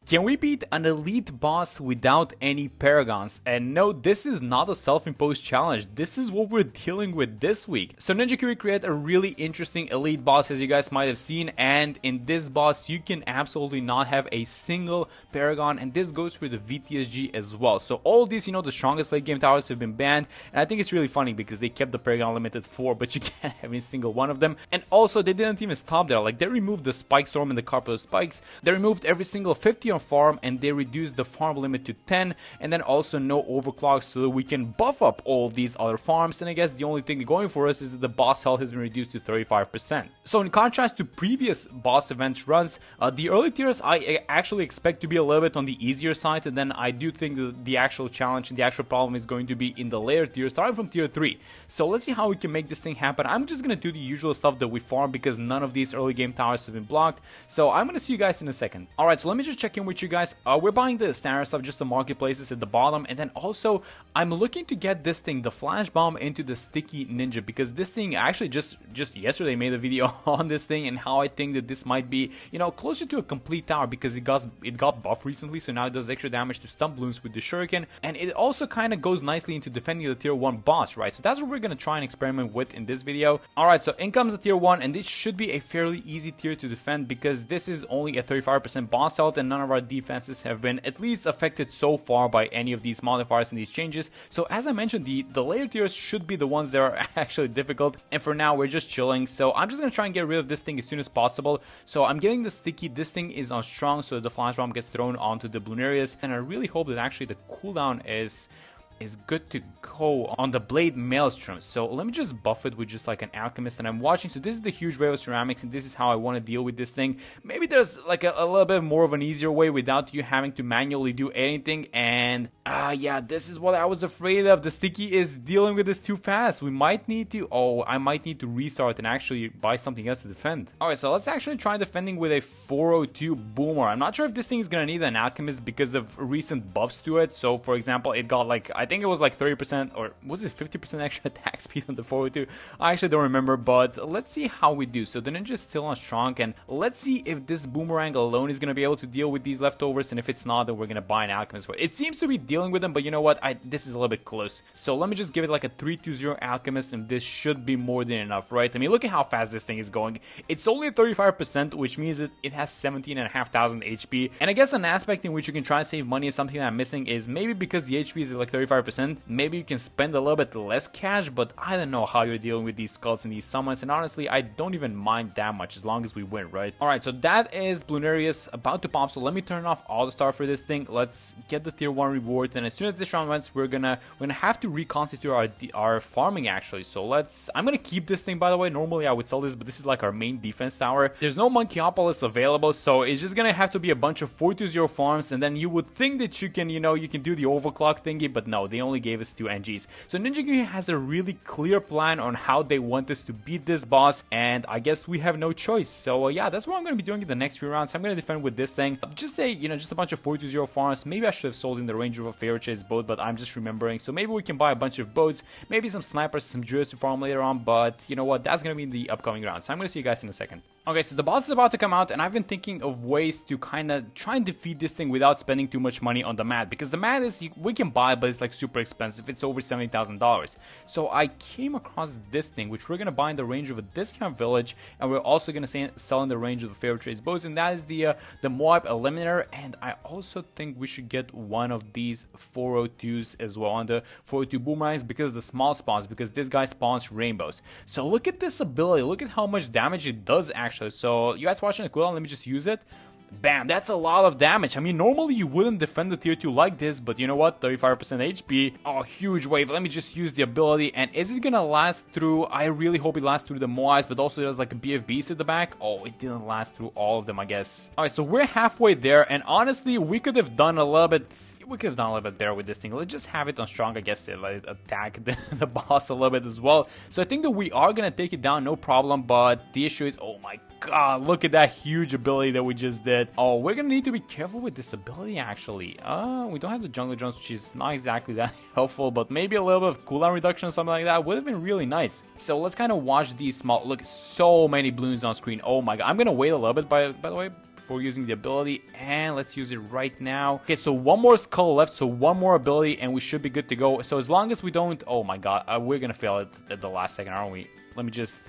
Can we beat an elite boss without any Paragons? And no, this is not a self-imposed challenge. This is what we're dealing with this week. So Ninja Kiwi created a really interesting elite boss, as you guys might have seen, and in this boss you can absolutely not have a single Paragon, and this goes for the VTSG as well. So all of these, you know, the strongest late game towers have been banned, and I think it's really funny because they kept the Paragon limited 4, but you can't have any single one of them. And also they didn't even stop there. Like, they removed the Spike Storm and the Carpet of Spikes. They removed every single 50 on farm, and they reduced the farm limit to 10, and then also no overclocks so that we can buff up all of these other farms. And I guess the only thing going for us is that the boss health has been reduced to 35%. So in contrast to previous boss events runs, the early tiers I actually expect to be a little bit on the easier side, and then I do think that the actual challenge and the actual problem is going to be in the later tiers, starting from tier 3. So let's see how we can make this thing happen. I'm just gonna do the usual stuff that we farm because none of these early game towers have been blocked. So I'm gonna see you guys in a second. Alright, so let me just check in with you guys. We're buying the standard stuff, just the marketplaces at the bottom, and then also I'm looking to get this thing, the Flash Bomb, into the Sticky Ninja, because this thing, I actually just yesterday made a video on this thing and how I think that this might be, you know, closer to a complete tower because it got buffed recently, so now it does extra damage to stun Bloons with the Shuriken, and it also kind of goes nicely into defending the tier 1 boss, right? So that's what we're gonna try and experiment with in this video. Alright, so in comes the tier 1, and this should be a fairly easy tier to defend because this is only a 35% boss health, and none of our defenses have been at least affected so far by any of these modifiers and these changes. So as I mentioned, the later tiers should be the ones that are actually difficult, and for now we're just chilling. So I'm just gonna try and get rid of this thing as soon as possible. So I'm getting the Sticky. This thing is on strong, so the Flash Bomb gets thrown onto the Bloon areas, and I really hope that actually the cooldown is good to go on the Blade Maelstrom. So let me just buff it with just like an Alchemist, and I'm watching. So this is the huge wave of ceramics, and this is how I want to deal with this thing. Maybe there's like a little bit more of an easier way without you having to manually do anything. And yeah, this is what I was afraid of. The Sticky is dealing with this too fast. We might need to, I might need to restart and actually buy something else to defend. Alright, so let's actually try defending with a 402 Boomer. I'm not sure if this thing is gonna need an Alchemist because of recent buffs to it. So for example, it got like, I think it was like 30%, or was it 50% extra attack speed on the 402? I actually don't remember, but let's see how we do. So the Ninja is still on strong, and let's see if this Boomerang alone is going to be able to deal with these leftovers, and if it's not, then we're going to buy an Alchemist for it. It seems to be dealing with them, but you know what? This is a little bit close. So let me just give it like a 320 Alchemist, and this should be more than enough, right? I mean, look at how fast this thing is going. It's only at 35%, which means that it has 17,500 HP. And I guess an aspect in which you can try to save money is something that I'm missing is maybe because the HP is at like 35%, maybe you can spend a little bit less cash, but I don't know how you're dealing with these skulls and these summons, and honestly, I don't even mind that much as long as we win, right? Alright, so that is Bloonarius about to pop, so let me turn off all the star for this thing. Let's get the tier 1 reward, and as soon as this round ends, we're gonna have to reconstitute our farming actually. So I'm gonna keep this thing, by the way. Normally I would sell this, but this is like our main defense tower. There's no Monkeyopolis available, so it's just gonna have to be a bunch of 420 farms, and then you would think that you can, you know, you can do the overclock thingy, but no, they only gave us 2 NGs. So Ninja Kiwi has a really clear plan on how they want us to beat this boss, and I guess we have no choice. So yeah, that's what I'm going to be doing in the next few rounds. I'm going to defend with this thing. Just a bunch of 420 farms. Maybe I should have sold in the range of a favorite chase boat, but I'm just remembering. So maybe we can buy a bunch of boats, maybe some snipers, some druids to farm later on, but you know what? That's going to be in the upcoming rounds. So I'm going to see you guys in a second. Okay, so the boss is about to come out, and I've been thinking of ways to kind of try and defeat this thing without spending too much money on the mat, because the mat is, we can buy, but it's like super expensive. It's over $70,000. So I came across this thing, which we're going to buy in the range of a discount village, and we're also going to sell in the range of the fair trades bows, and that is the Moab Eliminator. And I also think we should get one of these 402s as well, on the 402 boomerangs, because of the small spawns, because this guy spawns rainbows. So look at this ability, look at how much damage it does actually. So you guys watching the cooldown, let me just use it. Bam, that's a lot of damage. I mean, normally you wouldn't defend the tier 2 like this, but you know what? 35% HP. Oh, huge wave. Let me just use the ability. And is it gonna last through? I really hope it lasts through the Moais, but also there's like a BFBs at the back. Oh, it didn't last through all of them, I guess. Alright, so we're halfway there, and honestly, we could have done a little bit better with this thing. Let's just have it on strong, I guess, it like attack the boss a little bit as well. So I think that we are gonna take it down, no problem, but the issue is, oh my god, look at that huge ability that we just did. Oh, we're gonna need to be careful with this ability actually. We don't have the jungle drones, which is not exactly that helpful, but maybe a little bit of cooldown reduction or something like that would have been really nice. So let's kind of watch these small, look, so many Bloons on screen. Oh my god, I'm gonna wait a little bit by the way before using the ability, and let's use it right now. Okay, so one more skull left, so one more ability, and we should be good to go. So as long as we don't... Oh my god, we're gonna fail it at the last second, aren't we? Let me just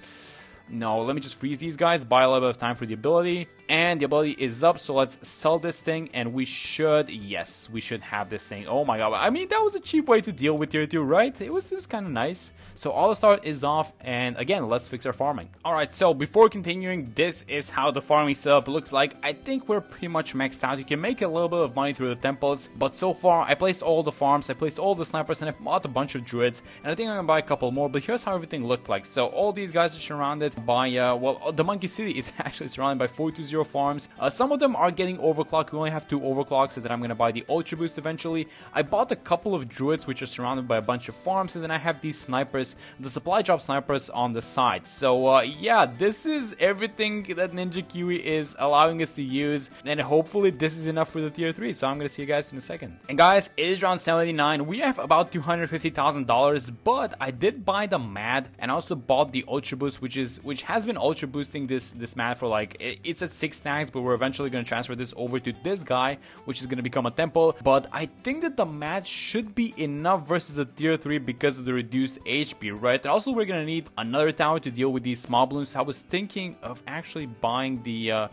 freeze these guys, buy a little bit of time for the ability, and the ability is up, so let's sell this thing, and we should have this thing. Oh my god, I mean, that was a cheap way to deal with tier 2, right? It was kind of nice. So auto start is off, and again, let's fix our farming. Alright, so before continuing, this is how the farming setup looks like. I think we're pretty much maxed out. You can make a little bit of money through the temples, but so far, I placed all the farms, I placed all the snipers, and I bought a bunch of druids, and I think I'm gonna buy a couple more, but here's how everything looked like. So all these guys are surrounded by, well, the Monkey City is actually surrounded by 420 farms. Some of them are getting overclocked. We only have 2 overclocks, so that I'm gonna buy the Ultra Boost eventually. I bought a couple of druids, which are surrounded by a bunch of farms, and then I have these snipers, the supply drop snipers on the side. So yeah, this is everything that Ninja Kiwi is allowing us to use, and hopefully this is enough for the tier 3. So I'm gonna see you guys in a second. And guys, it is round 79. We have about $250,000, but I did buy the MAD, and I also bought the Ultra Boost, which has been ultra boosting this MAD for like, it's at 6 stacks, but we're eventually going to transfer this over to this guy, which is going to become a temple. But I think that the MAD should be enough versus the tier 3 because of the reduced HP, right? And also we're going to need another tower to deal with these small balloons. I was thinking of actually buying the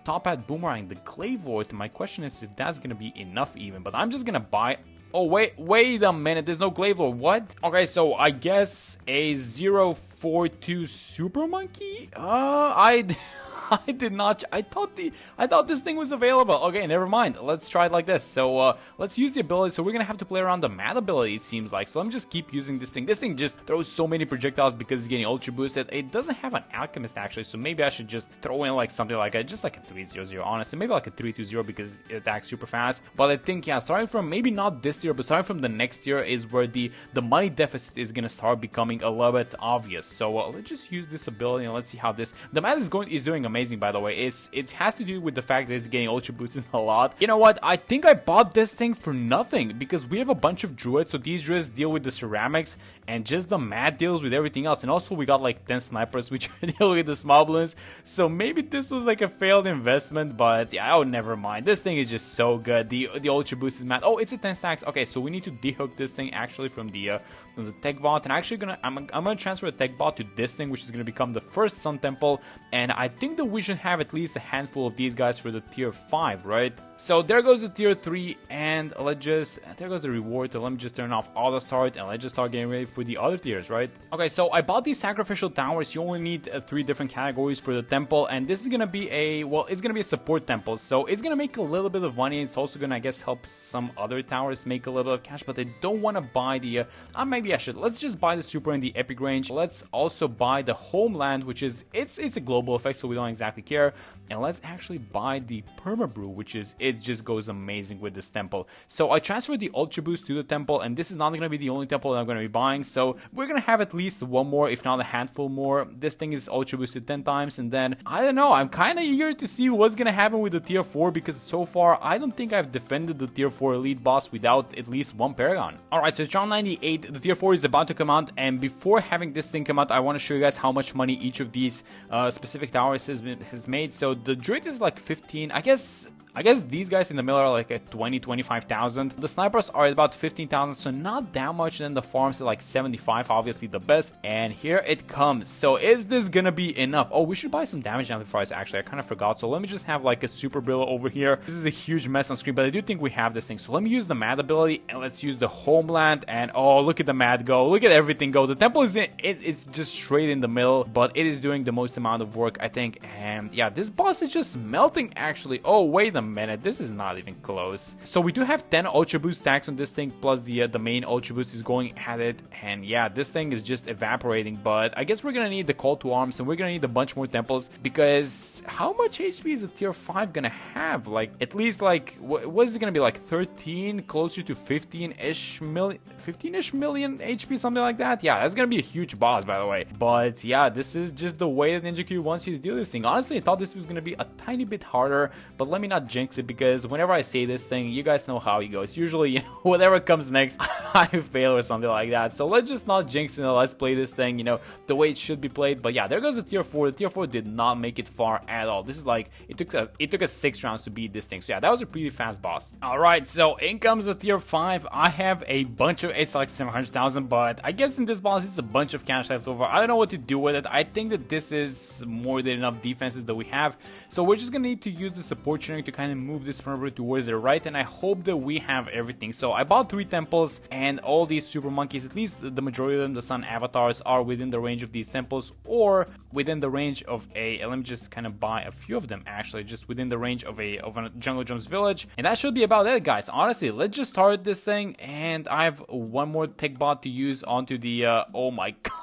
top hat boomerang, the Glaive. My question is if that's going to be enough even, but I'm just going to buy... Oh, wait a minute, there's no Glaive Lord, what? Okay, so I guess a 042 Super Monkey? I did not. I thought this thing was available. Okay, never mind. Let's try it like this. So let's use the ability. So we're gonna have to play around the MAD ability, it seems like. So let me just keep using this thing. This thing just throws so many projectiles because it's getting ultra boosted. It doesn't have an alchemist actually, so maybe I should just throw in like something like just like a 300, honestly, maybe like a 320 because it attacks super fast. But I think, yeah, starting from maybe not this tier, but starting from the next tier is where the money deficit is gonna start becoming a little bit obvious. So let's just use this ability and let's see how this. The MAD is doing amazing, by the way. It has to do with the fact that it's getting ultra boosted a lot. You know what? I think I bought this thing for nothing because we have a bunch of druids, so these druids deal with the ceramics and just the MAD deals with everything else. And also we got like 10 snipers which deal with the small balloons. So maybe this was like a failed investment, but yeah, oh, never mind. This thing is just so good. The ultra boosted MAD. Oh, it's a 10 stacks. Okay, so we need to dehook this thing actually from the tech bot, and actually I'm gonna transfer the tech bot to this thing, which is gonna become the first Sun Temple. And I think that we should have at least a handful of these guys for the tier 5, right? So there goes the tier 3, and there goes the reward. So let me just turn off auto start, and let's just start getting ready for the other tiers, right? Okay, so I bought these sacrificial towers. You only need 3 different categories for the temple, and this is gonna be it's gonna be a support temple, so it's gonna make a little bit of money. It's also gonna, I guess, help some other towers make a little bit of cash, but I don't want to buy the maybe I should. Let's just buy the super in the epic range. Let's also buy the homeland, which is it's a global effect, so we don't exactly care. And let's actually buy the perma brew, which is, it just goes amazing with this temple. So I transferred the ultra boost to the temple, and this is not going to be the only temple that I'm going to be buying. So we're going to have at least one more, if not a handful more. This thing is ultra boosted 10 times, and then I don't know, I'm kind of eager to see what's going to happen with the tier 4, because so far I don't think I've defended the tier 4 elite boss without at least one Paragon. Alright, so it's round 98, the tier 4 is about to come out, and before having this thing come out, I want to show you guys how much money each of these specific towers has made. So the druid is like 15, I guess these guys in the middle are like at 20-25,000. The snipers are at about 15,000, so not that much. Then the farms are like 75, obviously the best. And here it comes. So is this gonna be enough? Oh, we should buy some damage amplifiers actually. I kind of forgot. So let me just have like a super Brillo over here. This is a huge mess on screen, but I do think we have this thing. So let me use the MAD ability, and let's use the homeland. And oh, look at the MAD go. Look at everything go. The temple is it's just straight in the middle, but it is doing the most amount of work, I think. And yeah, this boss is just melting actually. Oh, wait a minute, this is not even close. So we do have 10 ultra boost stacks on this thing, plus the main ultra boost is going at it, and yeah, this thing is just evaporating. But I guess we're gonna need the call to arms, and we're gonna need a bunch more temples, because how much HP is a tier 5 gonna have? Like at least like what is it gonna be, like 13, closer to 15-ish million HP, something like that. Yeah, that's gonna be a huge boss, by the way. But yeah, this is just the way that Ninja Kiwi wants you to do this thing. Honestly, I thought this was gonna be a tiny bit harder, but let me not jinx it, because whenever I say this thing, you guys know how it goes. Usually, you know, whatever comes next, I fail or something like that. So let's just not jinx it. Let's play this thing, you know, the way it should be played. But yeah, there goes the tier 4. The tier 4 did not make it far at all. This is like, it took us 6 rounds to beat this thing. So yeah, that was a pretty fast boss. Alright, so in comes the tier 5. I have a bunch of, it's like 700,000, but I guess in this boss, it's a bunch of cash left over. I don't know what to do with it. I think that this is more than enough defenses that we have. So we're just gonna need to use the support generic to kind of move this from over towards the right, and I hope that we have everything. So I bought 3 temples, and all these super monkeys, at least the majority of them, the sun avatars, are within the range of these temples, or within the range of a, let me just kind of buy a few of them actually, just within the range of a jungle drums village. And that should be about it, guys. Honestly, let's just start this thing, and I have one more tech bot to use onto the oh my god.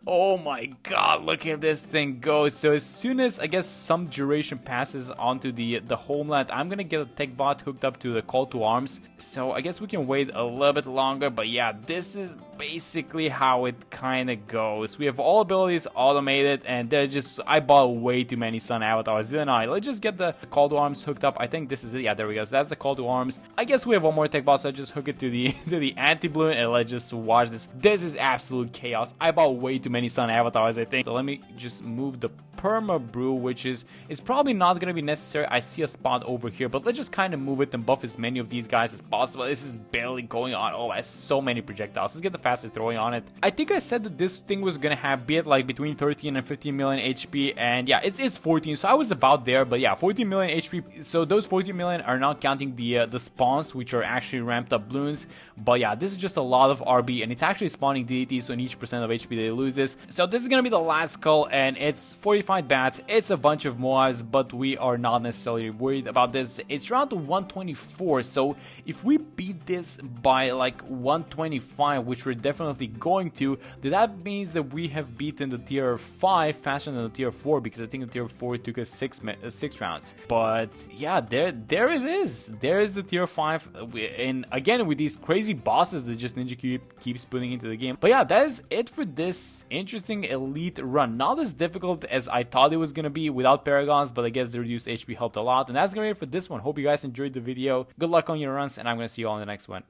Oh my god, look at this thing go. So as soon as I guess some duration passes onto the homeland, I'm gonna get a tech bot hooked up to the call to arms. So I guess we can wait a little bit longer, but yeah, this is basically how it kind of goes. We have all abilities automated, and they're just, I bought way too many sun avatars, didn't I? Let's just get the call to arms hooked up. I think this is it. Yeah, there we go. So that's the call to arms. I guess we have one more tech bot, so I just hook it to the to the anti-bloon, and let's just watch this. This is absolute chaos. I bought way too many sun avatars, I think. So let me just move the perma brew, which is probably not gonna be necessary. I see a spot over here, but let's just kind of move it and buff as many of these guys as possible. This is barely going on. Oh, that's so many projectiles. Let's get the faster throwing on it. I think I said that this thing was gonna have, be it like between 13 and 15 million HP, and yeah, it's 14, so I was about there. But yeah, 14 million HP. So those 14 million are not counting the spawns, which are actually ramped up bloons. But yeah, this is just a lot of RB, and it's actually spawning deities, so in each percent of HP they lose this. So this is gonna be the last skull, and it's 45 bats. It's a bunch of Moabs, but we are not necessarily worried about this. It's round to 124, so if we beat this by like 125, which we're definitely going to, then that means that we have beaten the tier 5 faster than the tier 4, because I think the tier 4 took us 6 rounds. But yeah, there it is. There is the tier 5, and again with these crazy bosses that just Ninja keeps putting into the game. But yeah, that is it for this interesting elite run. Not as difficult as I thought it was gonna be without Paragons, but I guess the reduced HP helped a lot. And that's gonna be it for this one. Hope you guys enjoyed the video. Good luck on your runs, and I'm gonna see you all in the next one.